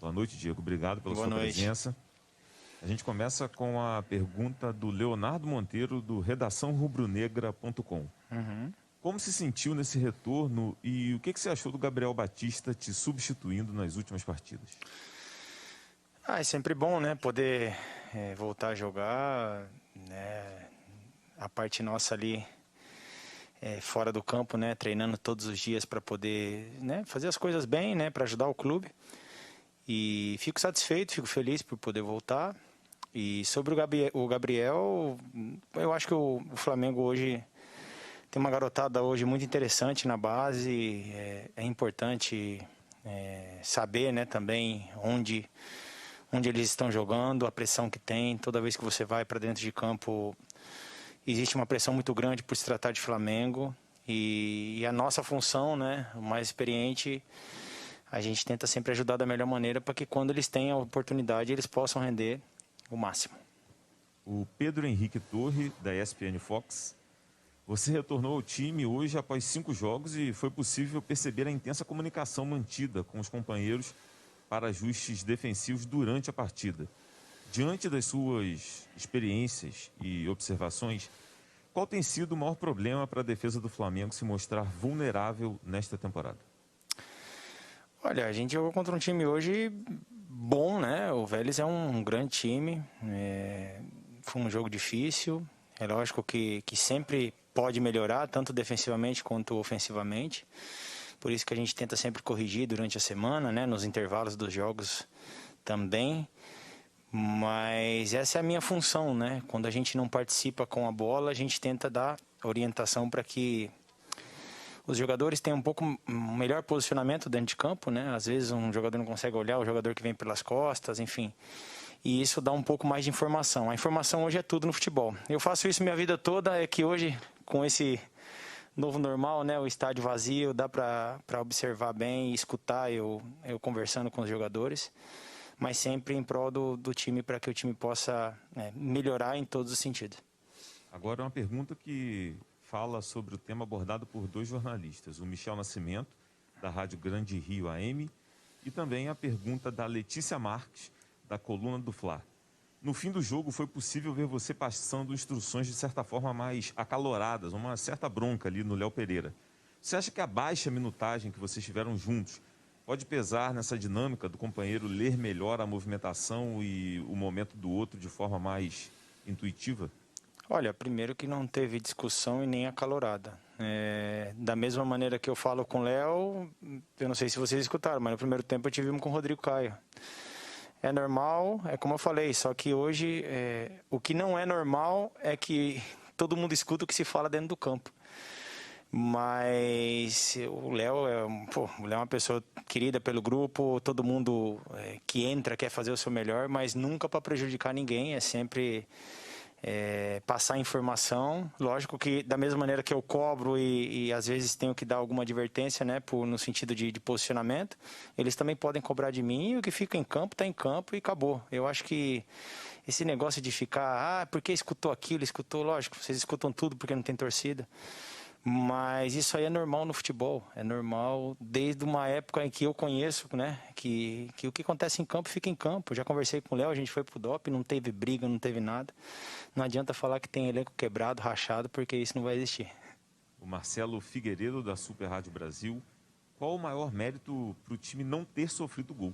Boa noite, Diego. Obrigado pela Boa sua noite. presença. A gente começa com a pergunta do Leonardo Monteiro, do redaçãorubronegra.com. Como se sentiu nesse retorno e o que você achou do Gabriel Batista te substituindo nas últimas partidas? É sempre bom, né, poder voltar a jogar, né, a parte nossa ali fora do campo, né, treinando todos os dias para poder, né, fazer as coisas bem, né, para ajudar o clube. E fico satisfeito, fico feliz por poder voltar. E sobre o Gabriel, eu acho que o Flamengo hoje tem uma garotada hoje muito interessante na base. É importante saber, né, também onde eles estão jogando, a pressão que tem. Toda vez que você vai para dentro de campo, existe uma pressão muito grande por se tratar de Flamengo. E a nossa função, né, o mais experiente, a gente tenta sempre ajudar da melhor maneira para que quando eles tenham a oportunidade, eles possam render o máximo. O Pedro Henrique Torre, da ESPN Fox. Você retornou ao time hoje após 5 jogos e foi possível perceber a intensa comunicação mantida com os companheiros para ajustes defensivos durante a partida. Diante das suas experiências e observações, qual tem sido o maior problema para a defesa do Flamengo se mostrar vulnerável nesta temporada? Olha, a gente jogou contra um time hoje bom, né? O Vélez é um grande time. Foi um jogo difícil. É lógico que sempre pode melhorar, tanto defensivamente quanto ofensivamente. Por isso que a gente tenta sempre corrigir durante a semana, né? Nos intervalos dos jogos também. Mas essa é a minha função, né? Quando a gente não participa com a bola, a gente tenta dar orientação para que os jogadores têm um melhor posicionamento dentro de campo, né? Às vezes um jogador não consegue olhar o jogador que vem pelas costas, enfim. E isso dá um pouco mais de informação. A informação hoje é tudo no futebol. Eu faço isso minha vida toda, é que hoje, com esse novo normal, né? O estádio vazio, dá para observar bem e escutar eu conversando com os jogadores, mas sempre em prol do time, para que o time possa melhorar em todos os sentidos. Agora uma pergunta que fala sobre o tema abordado por 2 jornalistas, o Michel Nascimento, da Rádio Grande Rio AM, e também a pergunta da Letícia Marques, da coluna do Fla. No fim do jogo, foi possível ver você passando instruções de certa forma mais acaloradas, uma certa bronca ali no Léo Pereira. Você acha que a baixa minutagem que vocês tiveram juntos pode pesar nessa dinâmica do companheiro ler melhor a movimentação e o momento do outro de forma mais intuitiva? Olha, primeiro que não teve discussão e nem acalorada. Da mesma maneira que eu falo com o Léo, eu não sei se vocês escutaram, mas no primeiro tempo eu tive com o Rodrigo Caio. É normal, é como eu falei, só que hoje o que não é normal é que todo mundo escuta o que se fala dentro do campo. Mas o Léo é uma pessoa querida pelo grupo, todo mundo que entra quer fazer o seu melhor, mas nunca para prejudicar ninguém, é sempre passar informação. Lógico que da mesma maneira que eu cobro e às vezes tenho que dar alguma advertência, né, no sentido de posicionamento, eles também podem cobrar de mim, e o que fica em campo está em campo e acabou. Eu acho que esse negócio de ficar, porque escutou aquilo, escutou, lógico, vocês escutam tudo porque não tem torcida. Mas isso aí é normal no futebol, é normal desde uma época em que eu conheço, né, que o que acontece em campo fica em campo. Já conversei com o Léo, a gente foi pro DOP, não teve briga, não teve nada. Não adianta falar que tem elenco quebrado, rachado, porque isso não vai existir. O Marcelo Figueiredo, da Super Rádio Brasil. Qual o maior mérito para o time não ter sofrido gol?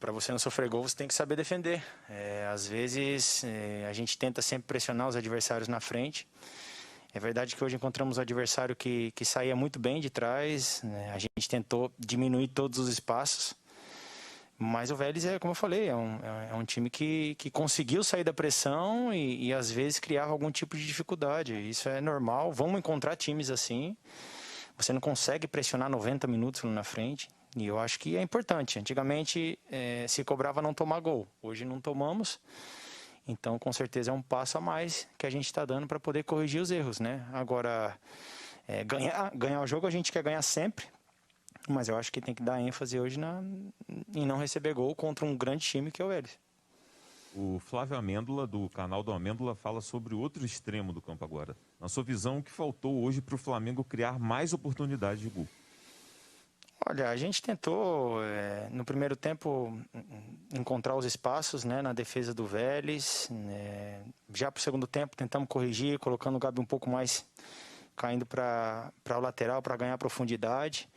Para você não sofrer gol, você tem que saber defender. Às vezes, a gente tenta sempre pressionar os adversários na frente. É verdade que hoje encontramos um adversário que saía muito bem de trás, né? A gente tentou diminuir todos os espaços. Mas o Vélez, como eu falei, é um time que conseguiu sair da pressão e às vezes criava algum tipo de dificuldade. Isso é normal, vamos encontrar times assim. Você não consegue pressionar 90 minutos na frente. E eu acho que é importante. Antigamente se cobrava não tomar gol. Hoje não tomamos. Então, com certeza, é um passo a mais que a gente está dando para poder corrigir os erros, né? Agora, ganhar o jogo a gente quer ganhar sempre. Mas eu acho que tem que dar ênfase hoje em não receber gol contra um grande time que é o Vélez. O Flávio Amêndola, do canal do Amêndola, fala sobre o outro extremo do campo agora. Na sua visão, o que faltou hoje para o Flamengo criar mais oportunidades de gol? Olha, a gente tentou, no primeiro tempo, encontrar os espaços, né, na defesa do Vélez. Já para o segundo tempo, tentamos corrigir, colocando o Gabi um pouco mais caindo para o lateral, para ganhar profundidade.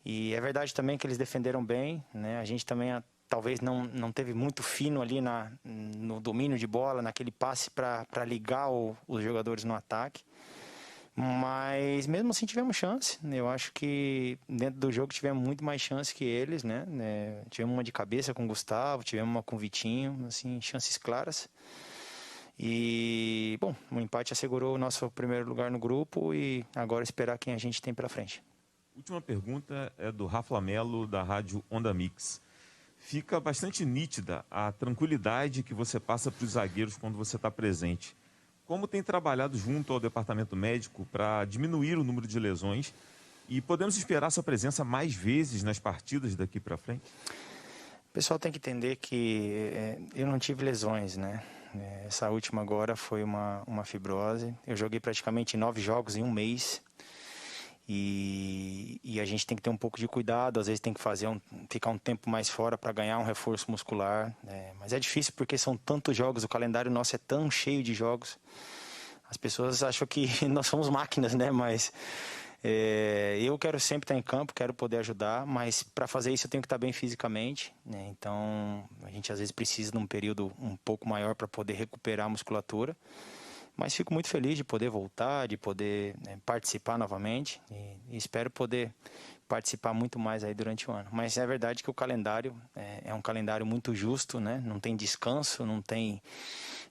E é verdade também que eles defenderam bem, né? A gente também talvez não teve muito fino ali no domínio de bola, naquele passe para ligar os jogadores no ataque. Mas mesmo assim tivemos chance. Eu acho que dentro do jogo tivemos muito mais chance que eles, né? Tivemos uma de cabeça com o Gustavo, tivemos uma com o Vitinho, assim, chances claras. E, bom, o empate assegurou o nosso primeiro lugar no grupo e agora esperar quem a gente tem pela frente. Última pergunta é do Rafa Melo, da Rádio Onda Mix. Fica bastante nítida a tranquilidade que você passa para os zagueiros quando você está presente. Como tem trabalhado junto ao departamento médico para diminuir o número de lesões e podemos esperar sua presença mais vezes nas partidas daqui para frente? O pessoal tem que entender que eu não tive lesões, né? Essa última agora foi uma fibrose. Eu joguei praticamente 9 jogos em um mês. E a gente tem que ter um pouco de cuidado, às vezes tem que ficar um tempo mais fora para ganhar um reforço muscular, mas é difícil porque são tantos jogos, o calendário nosso é tão cheio de jogos. As pessoas acham que nós somos máquinas, né? Mas eu quero sempre estar em campo, quero poder ajudar, mas para fazer isso eu tenho que estar bem fisicamente, né? Então a gente às vezes precisa de um período um pouco maior para poder recuperar a musculatura. Mas fico muito feliz de poder voltar, de poder participar novamente e espero poder participar muito mais aí durante o ano. Mas é verdade que o calendário é um calendário muito justo, né? Não tem descanso, não tem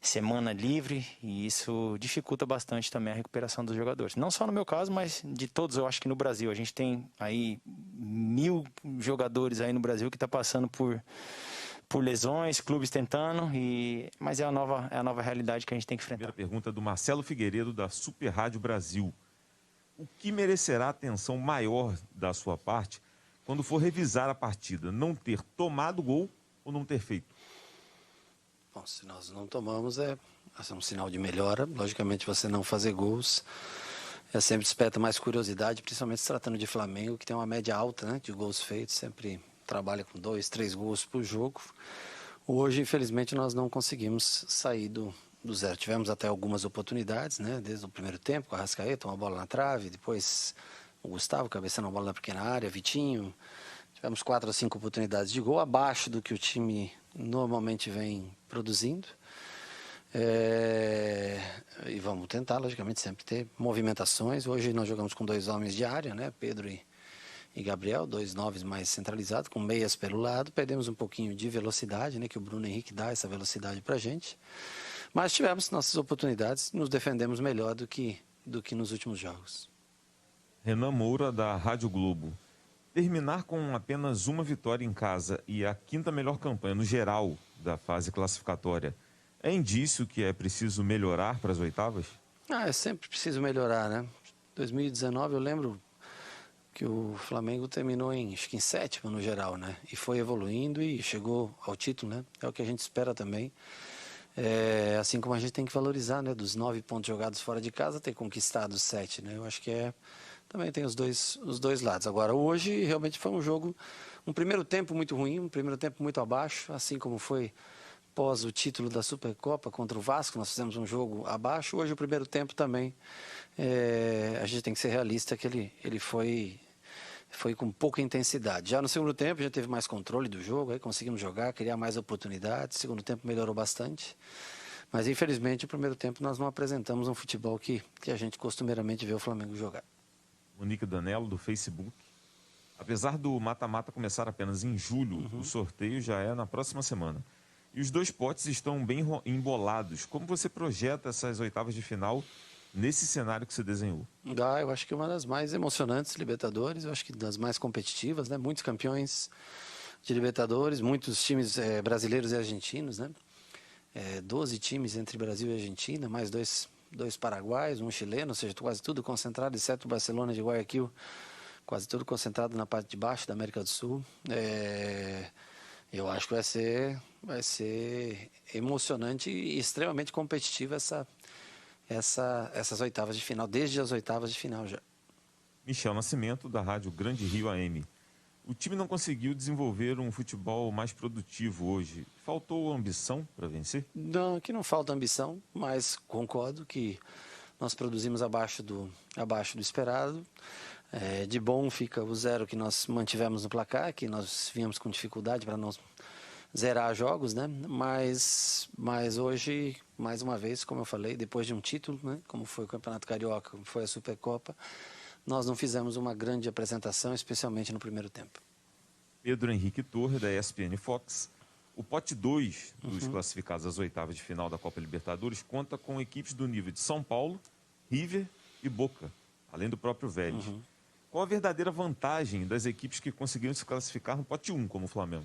semana livre e isso dificulta bastante também a recuperação dos jogadores. Não só no meu caso, mas de todos, eu acho que no Brasil. A gente tem aí 1000 jogadores aí no Brasil que está passando por lesões, clubes tentando, mas é a nova realidade que a gente tem que enfrentar. Primeira pergunta do Marcelo Figueiredo, da Super Rádio Brasil. O que merecerá atenção maior da sua parte quando for revisar a partida? Não ter tomado gol ou não ter feito? Bom, se nós não tomamos, é um sinal de melhora. Logicamente, você não fazer gols sempre desperta mais curiosidade, principalmente se tratando de Flamengo, que tem uma média alta, né, de gols feitos, sempre trabalha com 2, 3 gols por jogo. Hoje, infelizmente, nós não conseguimos sair do zero. Tivemos até algumas oportunidades, né? Desde o primeiro tempo, com a Arrascaeta, uma bola na trave, depois o Gustavo cabeçando uma bola na pequena área, Vitinho. Tivemos 4 ou 5 oportunidades de gol, abaixo do que o time normalmente vem produzindo. E vamos tentar, logicamente, sempre ter movimentações. Hoje nós jogamos com 2 homens de área, né? Pedro e Gabriel, 2 9s mais centralizados, com meias pelo lado. Perdemos um pouquinho de velocidade, né, que o Bruno Henrique dá essa velocidade para a gente. Mas tivemos nossas oportunidades, nos defendemos melhor do que nos últimos jogos. Renan Moura, da Rádio Globo. Terminar com apenas uma vitória em casa e a 5ª melhor campanha no geral da fase classificatória é indício que é preciso melhorar para as oitavas? É sempre preciso melhorar, né? 2019 eu lembro que o Flamengo terminou acho que em 7º no geral, né? E foi evoluindo e chegou ao título, né? É o que a gente espera também. Assim como a gente tem que valorizar, né? Dos 9 pontos jogados fora de casa, ter conquistado 7, né? Eu acho que também tem os dois lados. Agora, hoje realmente foi um jogo, um primeiro tempo muito ruim, um primeiro tempo muito abaixo, assim como foi pós o título da Supercopa contra o Vasco, nós fizemos um jogo abaixo. Hoje o primeiro tempo também, a gente tem que ser realista que ele foi com pouca intensidade. Já no segundo tempo, a gente teve mais controle do jogo, aí conseguimos jogar, criar mais oportunidades. O segundo tempo melhorou bastante. Mas, infelizmente, no primeiro tempo nós não apresentamos um futebol que a gente costumeiramente vê o Flamengo jogar. Monique Danello, do Facebook. Apesar do mata-mata começar apenas em julho, o sorteio já é na próxima semana. E os 2 potes estão bem embolados. Como você projeta essas oitavas de final nesse cenário que você desenhou? Eu acho que é uma das mais emocionantes Libertadores, eu acho que das mais competitivas, né? Muitos campeões de Libertadores, muitos times brasileiros e argentinos, né? 12 times entre Brasil e Argentina, mais dois paraguaios, um chileno, ou seja, quase tudo concentrado, exceto o Barcelona de Guayaquil, quase tudo concentrado na parte de baixo da América do Sul. Eu acho que vai ser emocionante e extremamente competitiva essas oitavas de final, desde as oitavas de final já. Michel Nascimento, da Rádio Grande Rio AM. O time não conseguiu desenvolver um futebol mais produtivo hoje. Faltou ambição para vencer? Não, que não falta ambição, mas concordo que nós produzimos abaixo do esperado. De bom fica o 0 que nós mantivemos no placar, que nós vínhamos com dificuldade para não zerar jogos, né? Mas hoje, mais uma vez, como eu falei, depois de um título, né? Como foi o Campeonato Carioca, como foi a Supercopa, nós não fizemos uma grande apresentação, especialmente no primeiro tempo. Pedro Henrique Torre, da ESPN Fox. O pote 2 dos classificados às oitavas de final da Copa Libertadores conta com equipes do nível de São Paulo, River e Boca, além do próprio Vélez. Qual a verdadeira vantagem das equipes que conseguiram se classificar no pote 1, como o Flamengo?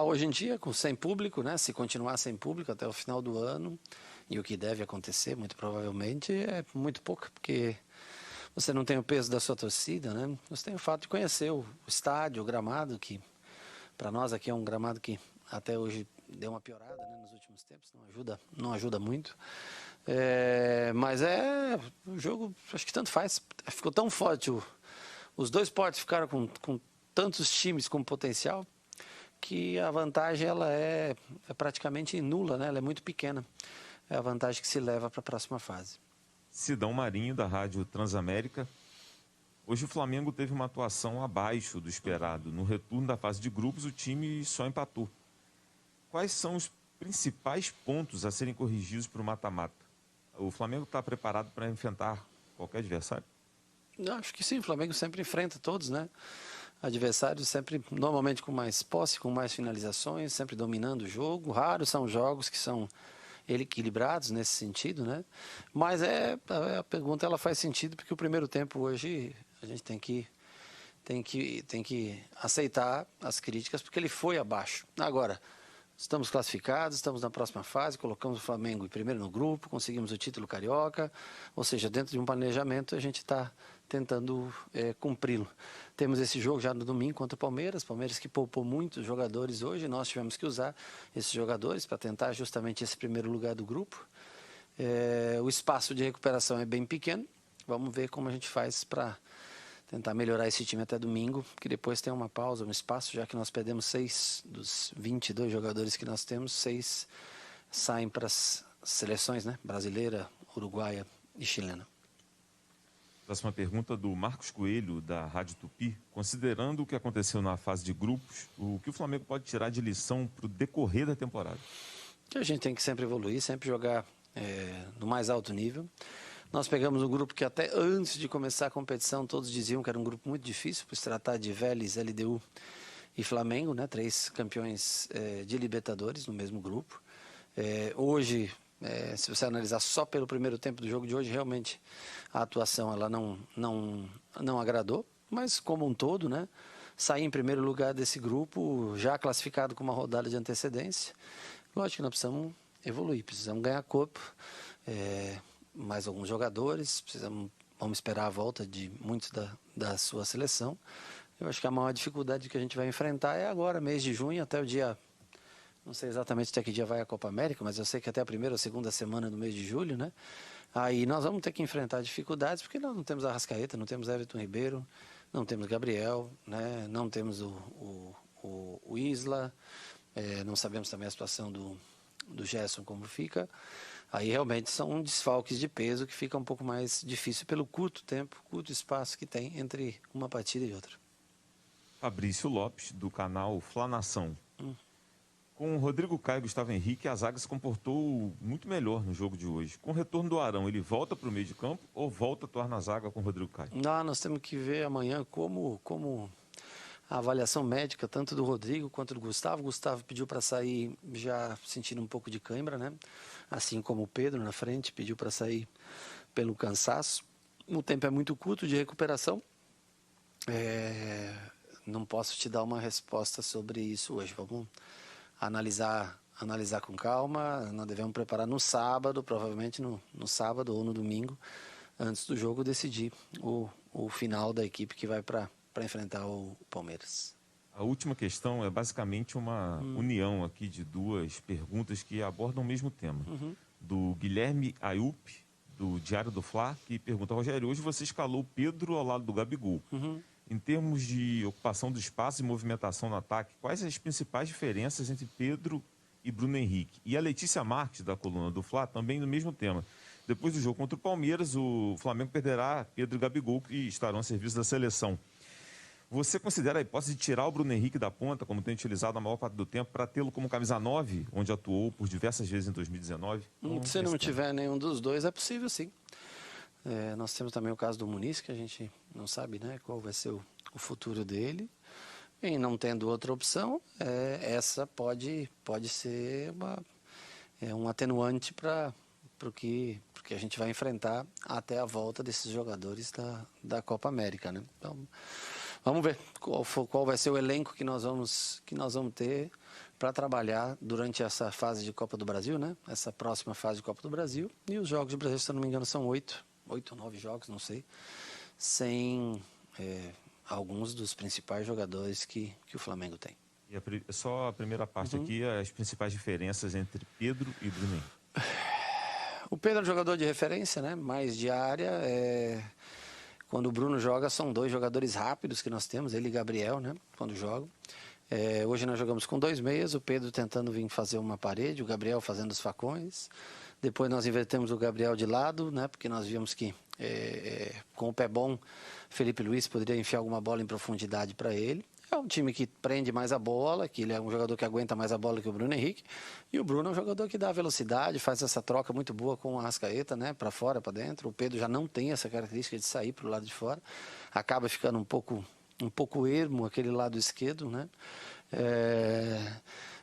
Hoje em dia, sem público, né? Se continuar sem público até o final do ano, e o que deve acontecer, muito provavelmente, é muito pouco, porque você não tem o peso da sua torcida, né? Você tem o fato de conhecer o estádio, o gramado, que para nós aqui é um gramado que até hoje deu uma piorada, né, nos últimos tempos, não ajuda muito. Mas o jogo, acho que tanto faz, ficou tão forte, os dois potes ficaram com tantos times com potencial, que a vantagem ela é praticamente nula, né? Ela é muito pequena. É a vantagem que se leva para a próxima fase. Sidão Marinho, da Rádio Transamérica. Hoje o Flamengo teve uma atuação abaixo do esperado. No retorno da fase de grupos, o time só empatou. Quais são os principais pontos a serem corrigidos para o mata-mata? O Flamengo está preparado para enfrentar qualquer adversário? Eu acho que sim, o Flamengo sempre enfrenta todos, né? Adversários sempre, normalmente com mais posse, com mais finalizações, sempre dominando o jogo. Raros são jogos que são equilibrados nesse sentido, né? Mas a pergunta ela faz sentido porque o primeiro tempo hoje a gente tem que aceitar as críticas porque ele foi abaixo. Agora, estamos classificados, estamos na próxima fase, colocamos o Flamengo em primeiro no grupo, conseguimos o título carioca, ou seja, dentro de um planejamento a gente está tentando cumpri-lo. Temos esse jogo já no domingo contra o Palmeiras que poupou muitos jogadores hoje, nós tivemos que usar esses jogadores para tentar justamente esse primeiro lugar do grupo. O espaço de recuperação é bem pequeno, vamos ver como a gente faz para tentar melhorar esse time até domingo, que depois tem uma pausa, um espaço, já que nós perdemos 6 dos 22 jogadores que nós temos, 6 saem para as seleções, né? Brasileira, uruguaia e chilena. Próxima pergunta do Marcos Coelho, da Rádio Tupi. Considerando o que aconteceu na fase de grupos, o que o Flamengo pode tirar de lição para o decorrer da temporada? Que a gente tem que sempre evoluir, sempre jogar no mais alto nível. Nós pegamos um grupo que até antes de começar a competição todos diziam que era um grupo muito difícil, por se tratar de Vélez, LDU e Flamengo, né? 3 campeões de Libertadores no mesmo grupo. Hoje, se você analisar só pelo primeiro tempo do jogo de hoje, realmente a atuação ela não agradou, mas como um todo, né? Sair em primeiro lugar desse grupo, já classificado com uma rodada de antecedência, lógico que nós precisamos evoluir, precisamos ganhar corpo, mais alguns jogadores, vamos esperar a volta de muitos da sua seleção. Eu acho que a maior dificuldade que a gente vai enfrentar é agora, mês de junho, até o dia, não sei exatamente até que dia vai a Copa América, mas eu sei que até a primeira ou segunda semana do mês de julho, né? Aí nós vamos ter que enfrentar dificuldades, porque nós não temos Arrascaeta, não temos Everton Ribeiro, não temos Gabriel, né? Não temos o Isla, não sabemos também a situação do Gerson como fica. Aí realmente são desfalques de peso que fica um pouco mais difícil pelo curto tempo, curto espaço que tem entre uma partida e outra. Fabrício Lopes, do canal Flanação. Com o Rodrigo Caio e Gustavo Henrique, a zaga se comportou muito melhor no jogo de hoje. Com o retorno do Arão, ele volta para o meio de campo ou volta a atuar na zaga com o Rodrigo Caio? Nós temos que ver amanhã como a avaliação médica, tanto do Rodrigo quanto do Gustavo. O Gustavo pediu para sair já sentindo um pouco de cãibra, né? Assim como o Pedro na frente pediu para sair pelo cansaço. O tempo é muito curto de recuperação. Não posso te dar uma resposta sobre isso hoje. Vamos analisar com calma. Nós devemos preparar no sábado, provavelmente no sábado ou no domingo, antes do jogo, decidir o final da equipe que vai para enfrentar o Palmeiras. A última questão é basicamente uma união aqui de duas perguntas que abordam o mesmo tema. Do Guilherme Ayup, do Diário do Fla, que pergunta: Rogério, hoje você escalou o Pedro ao lado do Gabigol. em termos de ocupação do espaço e movimentação no ataque, quais as principais diferenças entre Pedro e Bruno Henrique? E a Letícia Marques, da coluna do Fla, também no mesmo tema. Depois do jogo contra o Palmeiras, o Flamengo perderá Pedro e Gabigol, que estarão a serviço da seleção. Você considera a hipótese de tirar o Bruno Henrique da ponta, como tem utilizado a maior parte do tempo, para tê-lo como camisa 9, onde atuou por diversas vezes em 2019? Se não tiver nenhum dos dois, é possível sim. Nós temos também o caso do Muniz, que a gente não sabe, né, qual vai ser o futuro dele. E não tendo outra opção, essa pode ser um atenuante para o que a gente vai enfrentar até a volta desses jogadores da Copa América, né? Então, vamos ver qual vai ser o elenco que nós vamos ter para trabalhar durante essa fase de Copa do Brasil, né? Essa próxima fase de Copa do Brasil. E os jogos do Brasil, se eu não me engano, são 8 ou 9 jogos, não sei, sem alguns dos principais jogadores que o Flamengo tem. E só a primeira parte aqui, as principais diferenças entre Pedro e Bruno Henrique. O Pedro é um jogador de referência, né? Mais de área. Quando o Bruno joga, são 2 jogadores rápidos que nós temos, ele e Gabriel, né? Quando jogam. Hoje nós jogamos com 2 meias, o Pedro tentando vir fazer uma parede, o Gabriel fazendo os facões. Depois nós invertemos o Gabriel de lado, né? Porque nós vimos que com o pé bom, Felipe Luiz poderia enfiar alguma bola em profundidade para ele. É um time que prende mais a bola, que ele é um jogador que aguenta mais a bola que o Bruno Henrique. E o Bruno é um jogador que dá velocidade, faz essa troca muito boa com o Arrascaeta, né? Para fora, para dentro. O Pedro já não tem essa característica de sair para o lado de fora. Acaba ficando um pouco ermo aquele lado esquerdo, né?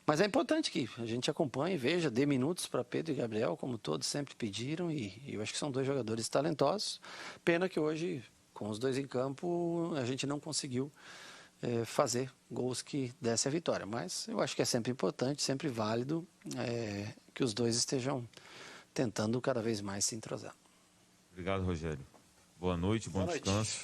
Mas é importante que a gente acompanhe, veja, dê minutos para Pedro e Gabriel, como todos sempre pediram. E eu acho que são 2 jogadores talentosos. Pena que hoje, com os 2 em campo, a gente não conseguiu fazer gols que dessem a vitória. Mas eu acho que é sempre importante, sempre válido que os 2 estejam tentando cada vez mais se entrosar. Obrigado, Rogério. Boa noite, bom descanso.